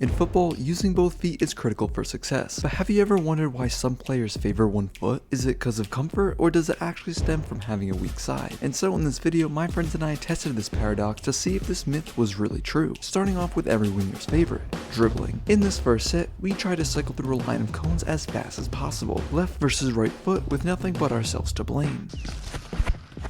In football, using both feet is critical for success, but have you ever wondered why some players favor one foot? Is it because of comfort, or does it actually stem from having a weak side? And so in this video, my friends and I tested this paradox to see if this myth was really true, starting off with every winger's favorite, dribbling. In this first set, we tried to cycle through a line of cones as fast as possible, left versus right foot with nothing but ourselves to blame.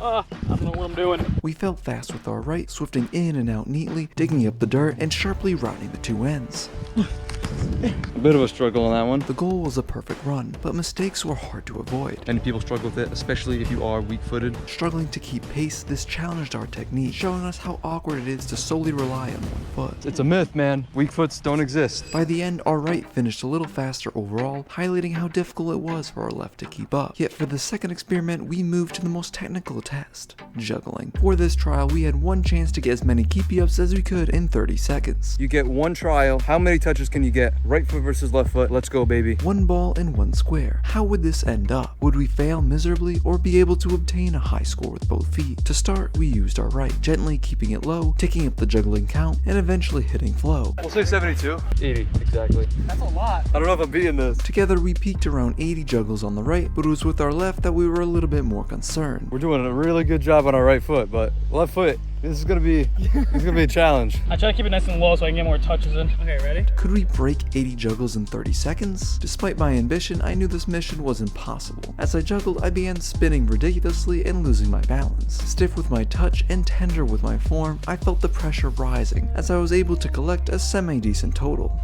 I don't know what I'm doing. We felt fast with our right, swifting in and out neatly, digging up the dirt, and sharply routing the two ends. A bit of a struggle on that one. The goal was a perfect run, but mistakes were hard to avoid. Many people struggle with it, especially if you are weak-footed. Struggling to keep pace, this challenged our technique, showing us how awkward it is to solely rely on one foot. It's a myth, man. Weak foots don't exist. By the end, our right finished a little faster overall, highlighting how difficult it was for our left to keep up. Yet for the second experiment, we moved to the most technical test, juggling. For this trial, we had one chance to get as many keepy-ups as we could in 30 seconds. You get one trial. How many touches can you get? Right foot versus left foot. Let's go, baby. One ball in one square. How would this end up? Would we fail miserably or be able to obtain a high score with both feet? To start, we used our right, gently keeping it low, ticking up the juggling count, and eventually hitting flow. We'll say 72. 80, exactly. That's a lot. I don't know if I'm beating this. Together, we peaked around 80 juggles on the right, but it was with our left that we were a little bit more concerned. We're doing a really good job on our right foot, but left foot, this is gonna be a challenge. I try to keep it nice and low so I can get more touches in. Okay, ready? Could we break 80 juggles in 30 seconds? Despite my ambition, I knew this mission was impossible. As I juggled, I began spinning ridiculously and losing my balance. Stiff with my touch and tender with my form, I felt the pressure rising as I was able to collect a semi-decent total.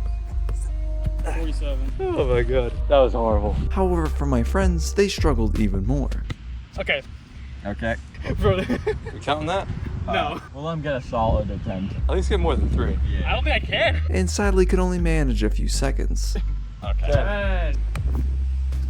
47. Oh my god, that was horrible. However, for my friends, they struggled even more. Okay. Okay. Bro. You counting that? No. Well, I'm get a solid attempt. At least get more than 3. I don't think I can. And sadly could only manage a few seconds. Okay.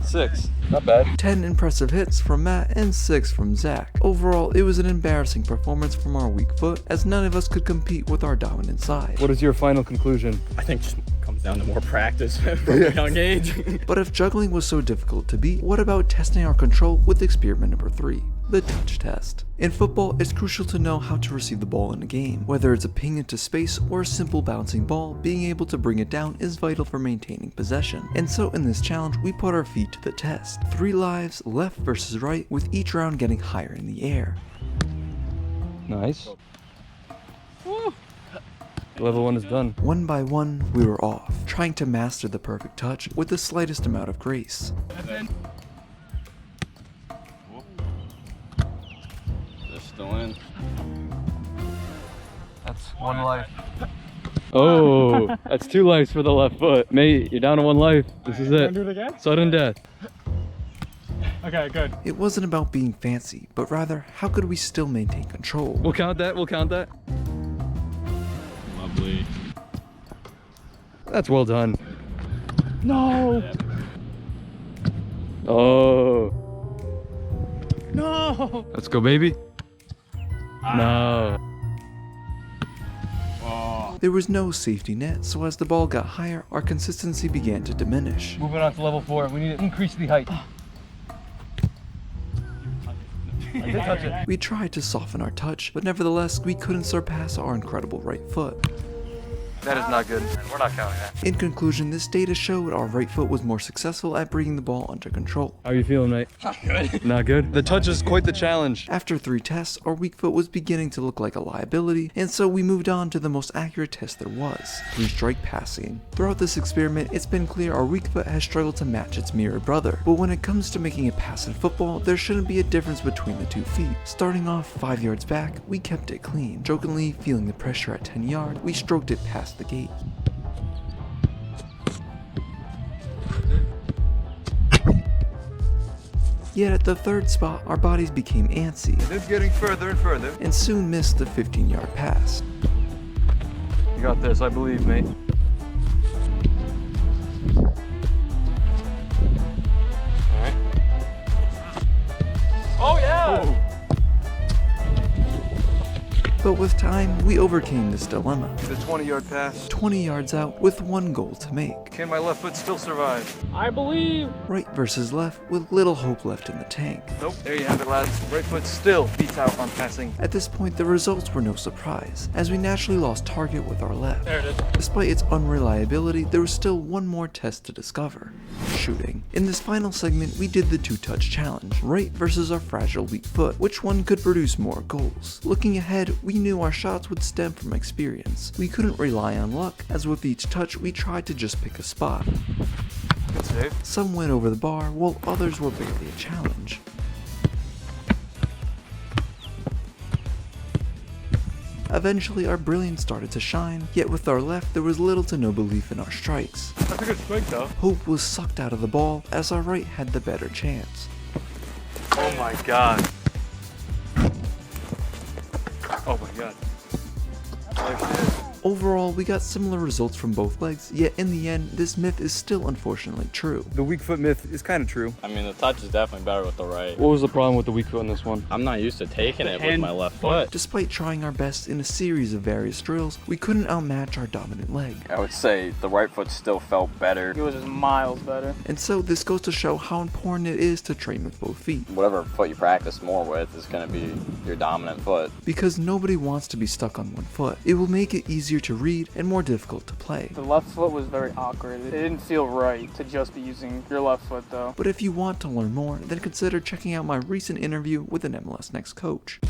6. Not bad. 10 impressive hits from Matt and 6 from Zach. Overall, it was an embarrassing performance from our weak foot, as none of us could compete with our dominant side. What is your final conclusion? I think just comes down to more practice from a young age. But if juggling was so difficult to beat, what about testing our control with experiment number 3? The touch test. In football, it's crucial to know how to receive the ball in a game. Whether it's a ping into space or a simple bouncing ball, being able to bring it down is vital for maintaining possession. And so in this challenge, we put our feet to the test. 3 lives, left versus right, with each round getting higher in the air. Nice. Woo. Level 1 is done. One by one, we were off, trying to master the perfect touch with the slightest amount of grace. Still in. That's 1 life. Oh, that's 2 lives for the left foot. Mate, you're down to 1 life. This is it. Do it again? Sudden death. Okay, good. It wasn't about being fancy, but rather, how could we still maintain control? We'll count that. We'll count that. Lovely. That's well done. No! Oh. No! Let's go, baby. No. Oh. There was no safety net, so as the ball got higher, our consistency began to diminish. Moving on to level 4. We need to increase the height. I did touch it. We tried to soften our touch, but nevertheless, we couldn't surpass our incredible right foot. That is not good. We're not counting that. In conclusion, this data showed our right foot was more successful at bringing the ball under control. How are you feeling, mate? Not good. Not good? The touch is quite the challenge. After 3 tests, our weak foot was beginning to look like a liability, and so we moved on to the most accurate test there was, 3-strike passing. Throughout this experiment, it's been clear our weak foot has struggled to match its mirror brother, but when it comes to making a pass in football, there shouldn't be a difference between the 2 feet. Starting off 5 yards back, we kept it clean. Jokingly feeling the pressure at 10 yards, we stroked it past the gate. Yet at the 3rd spot, our bodies became antsy, It is getting further and further. and soon missed the 15-yard pass. You got this, I believe, mate. Alright. Oh, yeah! But with time, we overcame this dilemma. The 20-yard pass. 20 yards out with one goal to make. Can my left foot still survive? I believe. Right versus left with little hope left in the tank. Nope. There you have it, lads. Right foot still beats out on passing. At this point, the results were no surprise, as we naturally lost target with our left. There it is. Despite its unreliability, there was still one more test to discover: shooting. In this final segment, we did the two-touch challenge, right versus our fragile weak foot. Which one could produce more goals? Looking ahead, we knew our shots would stem from experience. We couldn't rely on luck, as with each touch, we tried to just pick a spot. Good save. Some went over the bar, while others were barely a challenge. Eventually, our brilliance started to shine, yet with our left, there was little to no belief in our strikes. That's a good strike, though. Hope was sucked out of the ball, as our right had the better chance. Oh my god. Oh my god. There she is. Overall, we got similar results from both legs, yet in the end, this myth is still unfortunately true. The weak foot myth is kind of true. I mean, the touch is definitely better with the right. What was the problem with the weak foot in this one? I'm not used to taking it with my left foot. Despite trying our best in a series of various drills, we couldn't outmatch our dominant leg. I would say the right foot still felt better. It was just miles better. And so this goes to show how important it is to train with both feet, Whatever foot you practice more with is going to be your dominant foot. because nobody wants to be stuck on one foot. It will make it easier to read and more difficult to play. The left foot was very awkward. It didn't feel right to just be using your left foot though. But if you want to learn more, then consider checking out my recent interview with an MLS Next coach.